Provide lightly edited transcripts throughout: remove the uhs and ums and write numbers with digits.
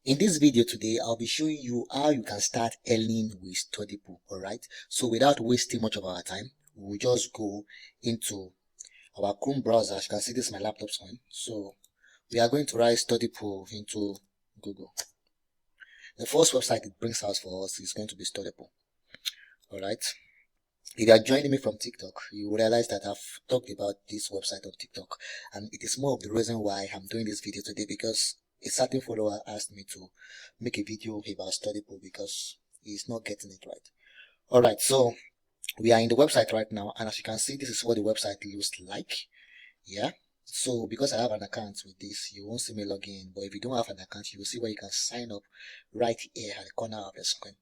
In this video today, I'll be showing you how you can start earning with Studypool. Alright, so without wasting much of our time, we'll just go into our Chrome browser. As you can see, this is my laptop screen. So we are going to write Studypool into Google. The first website it brings out for us is going to be Studypool. Alright, if you are joining me from TikTok, you will realize that I've talked about this website on TikTok, and it is more of the reason why I'm doing this video today, because a certain follower asked me to make a video about Studypool because he's not getting it right. Alright, so we are in the website right now, and as you can see, this is what the website looks like. Yeah, so because I have an account with this, you won't see me log in, but if you don't have an account, you will see where you can sign up right here at the corner of the screen.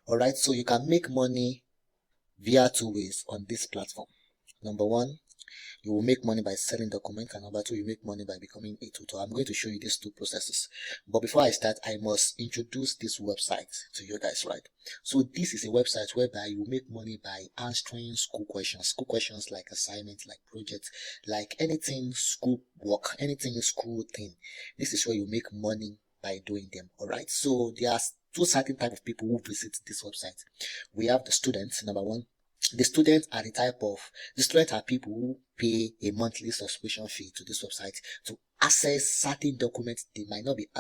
Alright, so you can make money via two ways on this platform. Number one, you will make money by selling documents, and number two, you make money by becoming a tutor. I'm going to show you these two processes, but before I start, I must introduce this website to you guys, right? So this is a website whereby you make money by answering school questions like assignments, like projects, like anything school work, anything school thing. This is where you make money by doing them. All right, so there are two certain type of people who visit this website. We have the students. Number one, the students are the students are people who pay a monthly subscription fee to this website to access certain documents they might not be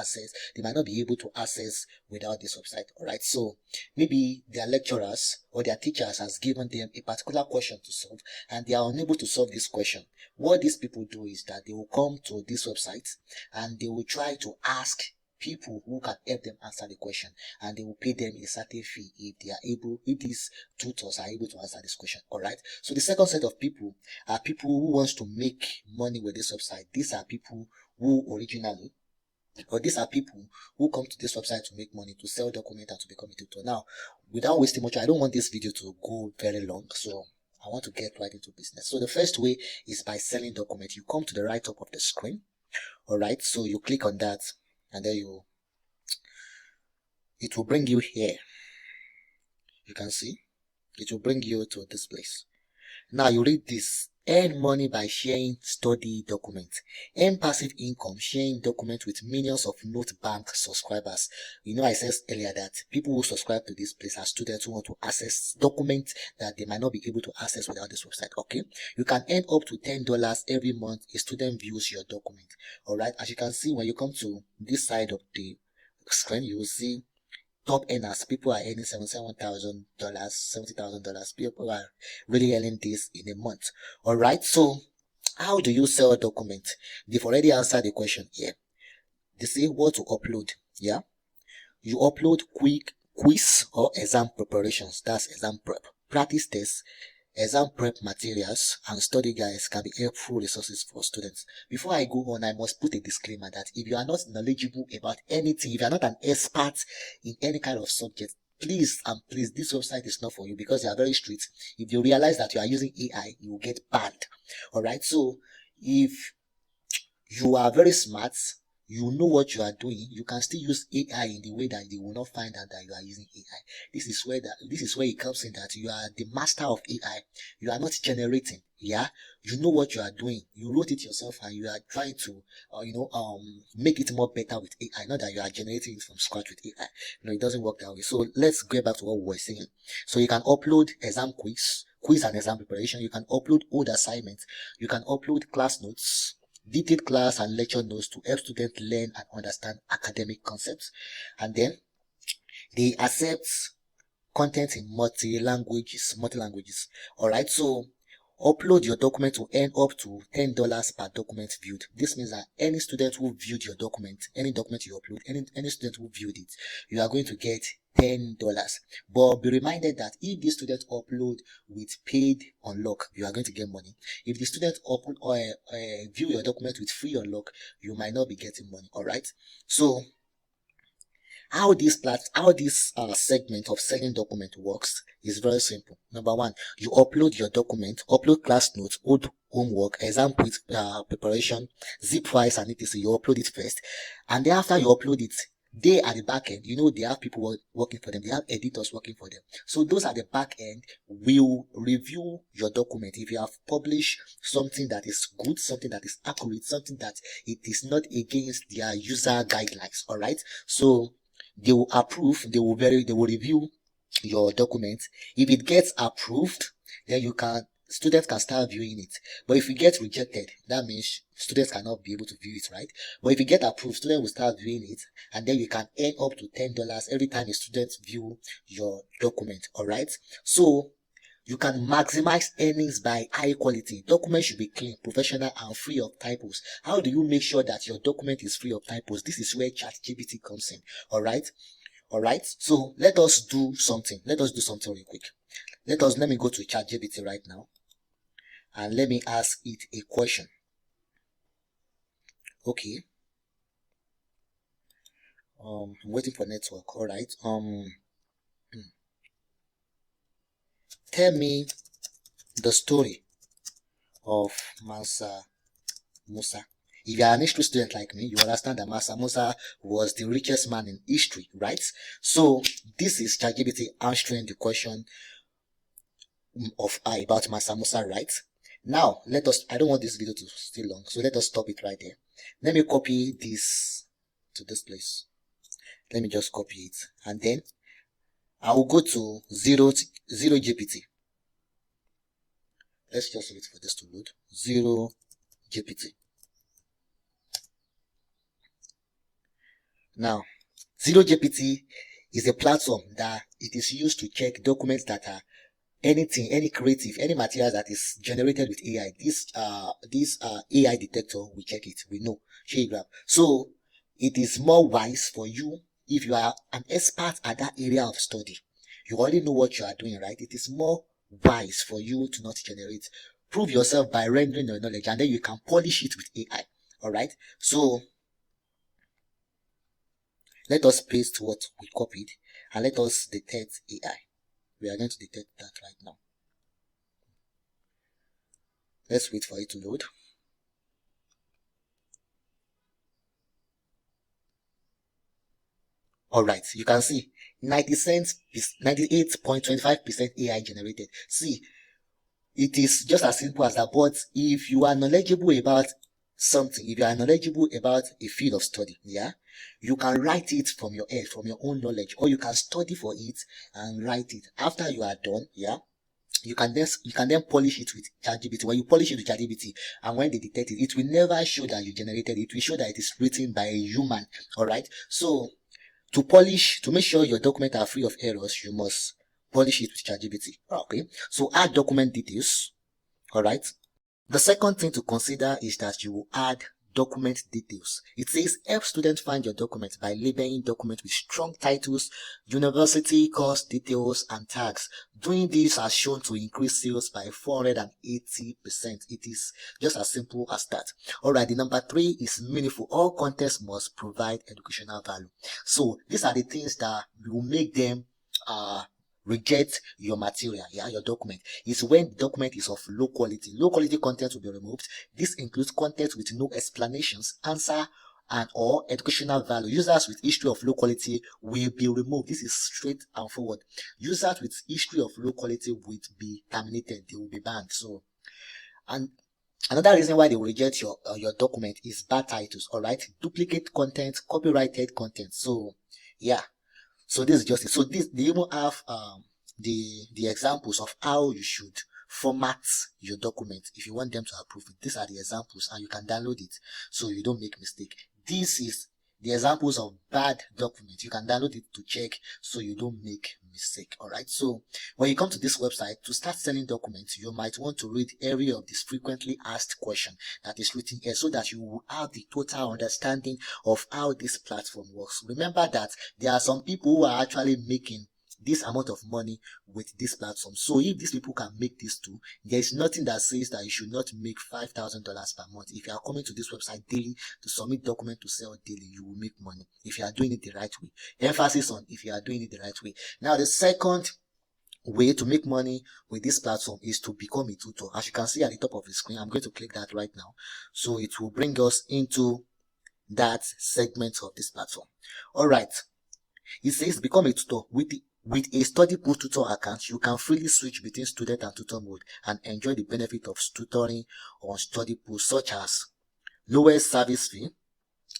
able to access without this website. All right, so maybe their lecturers or their teachers has given them a particular question to solve, and they are unable to solve this question. What these people do is that they will come to this website and they will try to ask people who can help them answer the question, and they will pay them a certain fee if these tutors are able to answer this question. All right, so the second set of people are people who wants to make money with this website. These are people who these are people who come to this website to make money, to sell documents and to become a tutor. Now, without wasting much, I don't want this video to go very long, so I want to get right into business. So the first way is by selling documents. You come to the right top of the screen. All right, so you click on that, and then it will bring you here. You can see it will bring you to this place. Now you read this: earn money by sharing study documents, earn passive income sharing documents with millions of note bank subscribers. You know, I said earlier that people who subscribe to this place are students who want to access documents that they might not be able to access without this website. Okay, you can earn up to $10 every month a student views your document. All right, as you can see, when you come to this side of the screen, you will see top earners. People are earning $77,000, $70,000. People are really earning this in a month. All right, so how do you sell a document? They've already answered the question here. They say what to upload. Yeah, you upload quick quiz or exam preparations. That's exam prep, practice tests, exam prep materials, and study guides can be helpful resources for students. Before I go on, I must put a disclaimer that if you are not knowledgeable about anything, if you are not an expert in any kind of subject, please, this website is not for you, because they are very strict. If you realize that you are using AI, you will get banned. All right, so if you are very smart, you know what you are doing, you can still use AI in the way that they will not find out that you are using AI. This is where it comes in, that you are the master of AI. You are not generating. Yeah, you know what you are doing. You wrote it yourself, and you are trying to make it more better with AI. Not that you are generating it from scratch with AI. No, it doesn't work that way. So let's get back to what we were saying. So you can upload exam quiz and exam preparation. You can upload old assignments. You can upload class notes, detailed class and lecture notes to help students learn and understand academic concepts. And then they accept content in multi-languages. All right, so upload your document to earn up to $10 per document viewed. This means that any student who viewed your document, any document you upload, any student who viewed it, you are going to get $10. But be reminded that if the student upload with paid unlock, you are going to get money. If the student view your document with free unlock, you might not be getting money. All right, so how this segment of selling document works is very simple. Number one, you upload your document, upload class notes, old homework, exam preparation, zip files, and etc. You upload it first, and then after you upload it, they at the back end, they have people working for them. They have editors working for them. So those at the back end will review your document. If you have published something that is good, something that is accurate, something that it is not against their user guidelines. All right. So they will approve. They will review your document. If it gets approved, then students can start viewing it. But if it gets rejected, that means students cannot be able to view it, right? But if you get approved, students will start viewing it, and then you can earn up to $10 every time a student view your document. All right. So you can maximize earnings by high quality. Documents should be clean, professional, and free of typos. How do you make sure that your document is free of typos? This is where ChatGPT comes in. All right. So let us do something. Let real quick. Let me go to ChatGPT right now, and let me ask it a question. Okay. I'm waiting for network. All right. Tell me the story of Mansa Musa. If you are an history student like me, you understand that Mansa Musa was the richest man in history, right? So this is ChatGPT answering the question about Mansa Musa, right? Now I don't want this video to stay long, so let us stop it right there. Let me copy this to this place. Let me just copy it, and then I will go to zero GPT. Let's just wait for this to load. Zero GPT. Now, Zero GPT is a platform that it is used to check documents that are anything, any creative, any material that is generated with AI. This AI detector will check it. We know. So it is more wise for you if you are an expert at that area of study. You already know what you are doing, right? It is more wise for you to not generate. Prove yourself by rendering your knowledge, and then you can polish it with AI. All right. So let us paste what we copied, and let us detect AI. We are going to detect that right now. Let's wait for it to load. All right, you can see 98.25% AI generated. See, it is just as simple as that. But if you are knowledgeable about something, if you are knowledgeable about a field of study, you can write it from your head, from your own knowledge, or you can study for it and write it. After you are done, you can then polish it with ChatGPT. When you polish it with ChatGPT, and when they detect it, it will never show that you generated it. It will show that it is written by a human. All right. So to make sure your documents are free of errors, you must polish it with ChatGPT. Okay. So add document details. All right. The second thing to consider is that you will add document details. It says help students find your document by labeling document with strong titles, university course details, and tags. Doing this has shown to increase sales by 480%. It is just as simple as that. Alright, the number 3 is meaningful. All contents must provide educational value. So these are the things that will make them reject your material, your document. Is when the document is of low quality. Low quality content will be removed. This includes content with no explanations, answer, and or educational value. Users with history of low quality will be removed. This is straight and forward. Users with history of low quality will be terminated. They will be banned. So, and another reason why they will reject your document is bad titles. All right, duplicate content, copyrighted content. So so this is just it. So they even have the examples of how you should format your document if you want them to approve it. These are the examples, and you can download it so you don't make mistake. This is the examples of bad documents. You can download it to check so you don't make mistake. All right. So when you come to this website to start selling documents, you might want to read every of this frequently asked question that is written here, so that you will have the total understanding of how this platform works. Remember that there are some people who are actually making this amount of money with this platform. So if these people can make this too, there is nothing that says that you should not make $5,000 per month. If you are coming to this website daily to submit document to sell daily, you will make money if you are doing it the right way. Emphasis on if you are doing it the right way. Now the second way to make money with this platform is to become a tutor. As you can see at the top of the screen, I'm going to click that right now. So it will bring us into that segment of this platform. All right. It says become a tutor. With a Studypool tutor account, you can freely switch between student and tutor mode and enjoy the benefit of tutoring on Studypool, such as lowest service fee.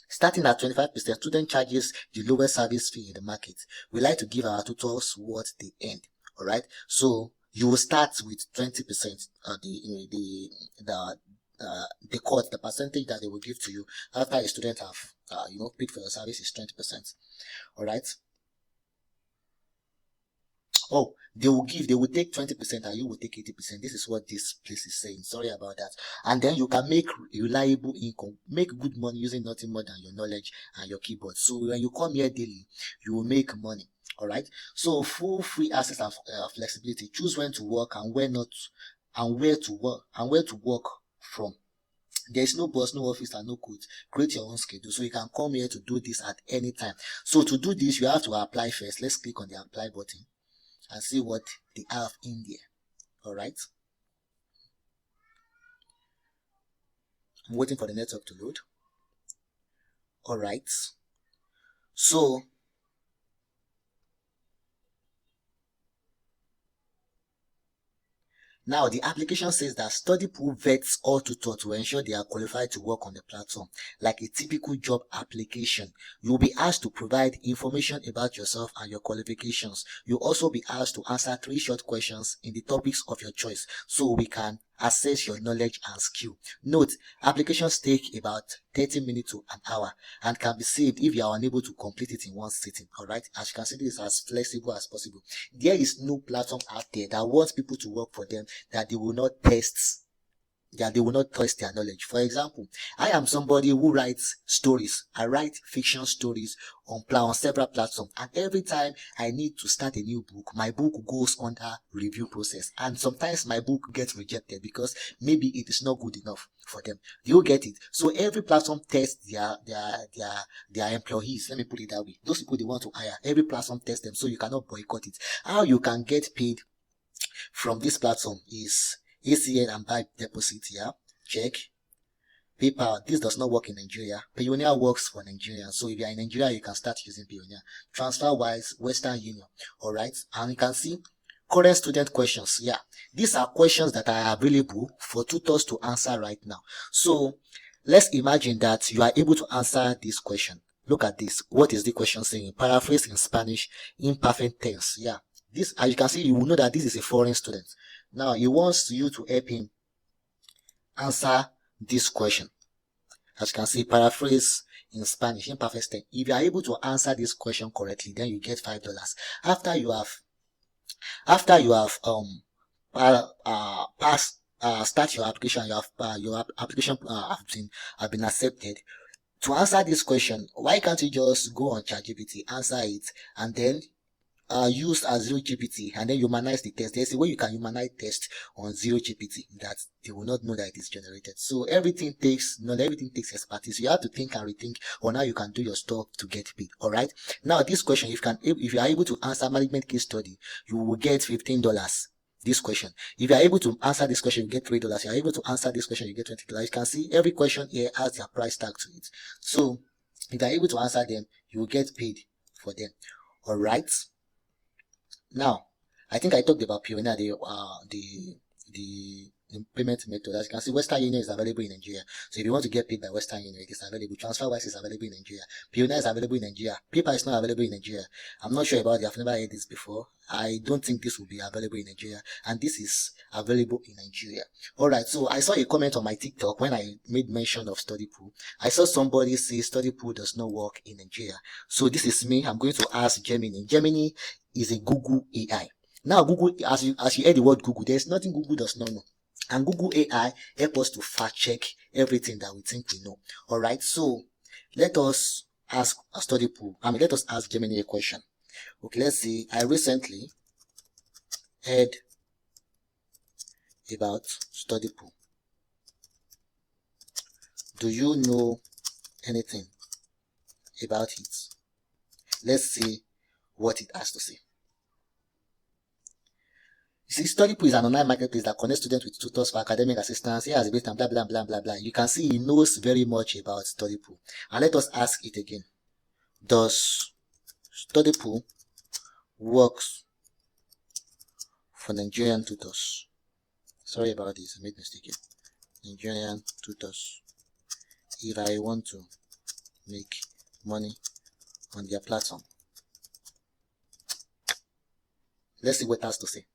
Starting at 25%, student charges the lowest service fee in the market. We like to give our tutors what they earn. All right. So you will start with 20%. The cut, the percentage that they will give to you after a student have paid for your service is 20%. All right. Oh, they will take 20% and you will take 80%. This is what this place is saying. Sorry about that. And then you can make reliable income, make good money using nothing more than your knowledge and your keyboard. So when you come here daily, you will make money. All right. So full free access and flexibility. Choose when to work and when not, and where to work from. There is no boss, no office, and no coach. Create your own schedule, so you can come here to do this at any time. So to do this, you have to apply first. Let's click on the apply button and see what they have in there. All right. I'm waiting for the network to load. All right. So now the application says that Studypool vets all tutors to ensure they are qualified to work on the platform. Like a typical job application, you will be asked to provide information about yourself and your qualifications. You'll also be asked to answer 3 short questions in the topics of your choice, so we can assess your knowledge and skill. Note, applications take about 30 minutes to an hour and can be saved if you are unable to complete it in one sitting. All right. As you can see, this is as flexible as possible. There is no platform out there that wants people to work for them that they will not test their knowledge. For example, I am somebody who writes stories. I write fiction stories on several platforms, and every time I need to start a new book, my book goes under review process, and sometimes my book gets rejected because maybe it is not good enough for them. You get it? So every platform tests their employees. Let me put it that way. Those people they want to hire, every platform tests them, so you cannot boycott it. How you can get paid from this platform is ACN and buy deposit. Yeah, check. PayPal, this does not work in Nigeria. Payoneer works for Nigeria. So if you are in Nigeria, you can start using Payoneer. TransferWise, Western Union. All right. And you can see current student questions. Yeah, these are questions that are available for tutors to answer right now. So let's imagine that you are able to answer this question. Look at this. What is the question saying? Paraphrase in Spanish, imperfect tense. Yeah. This, as you can see, you will know that this is a foreign student. Now, he wants you to help him answer this question. As you can see, paraphrase in Spanish, imperfect tense. If you are able to answer this question correctly, then you get $5. After you have start your application, your application have been accepted. To answer this question, why can't you just go on ChatGPT, answer it, and then use as 0GPT, and then humanize the test? There's a way you can humanize test on 0GPT that they will not know that it is generated. So everything takes expertise. You have to think and rethink on how you can do your stuff to get paid. All right. Now this question, if you are able to answer management case study, you will get $15. This question, if you are able to answer this question, you get $3. If you are able to answer this question, you get $20. You can see every question here has their price tag to it. So if you are able to answer them, you will get paid for them. All right. Now, I think I talked about Payoneer, the payment method. As you can see, Western Union is available in Nigeria. So if you want to get paid by Western Union, it is available. TransferWise is available in Nigeria. Payoneer is available in Nigeria. PayPal is not available in Nigeria. I'm not sure about it. I've never heard this before. I don't think this will be available in Nigeria. And this is available in Nigeria. Alright, so I saw a comment on my TikTok when I made mention of Studypool. I saw somebody say Studypool does not work in Nigeria. So this is me. I'm going to ask Gemini. Gemini is a Google AI. Now Google, as you hear the word Google, there's nothing Google does not know. And Google AI help us to fact check everything that we think we know. Alright, so let us ask let us ask Gemini a question. Okay, let's see. I recently heard about Studypool. Do you know anything about it? Let's see what it has to say. You see, Studypool is an online marketplace that connects students with tutors for academic assistance. Here has a bit and blah blah blah blah blah. You can see he knows very much about Studypool. And let us ask it again. Does Studypool works for Nigerian tutors? Sorry about this, I made a mistake here. Nigerian tutors. If I want to make money on their platform, let's see what it has to say.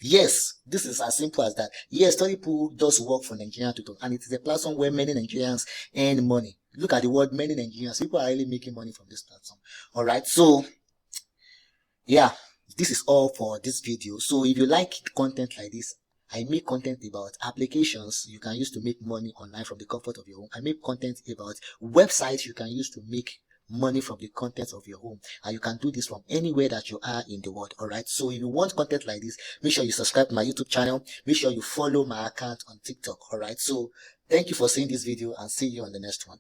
Yes, this is as simple as that. Yes, Studypool does work for Nigerian tutors, and it is a platform where many Nigerians earn money. Look at the word many Nigerians. People are really making money from this platform. Alright, so yeah, this is all for this video. So if you like content like this, I make content about applications you can use to make money online from the comfort of your home. I make content about websites you can use to make money from the content of your home, and you can do this from anywhere that you are in the world. All right, so if you want content like this, make sure you subscribe to my YouTube channel. Make sure you follow my account on TikTok. All right, so thank you for seeing this video, and see you on the next one.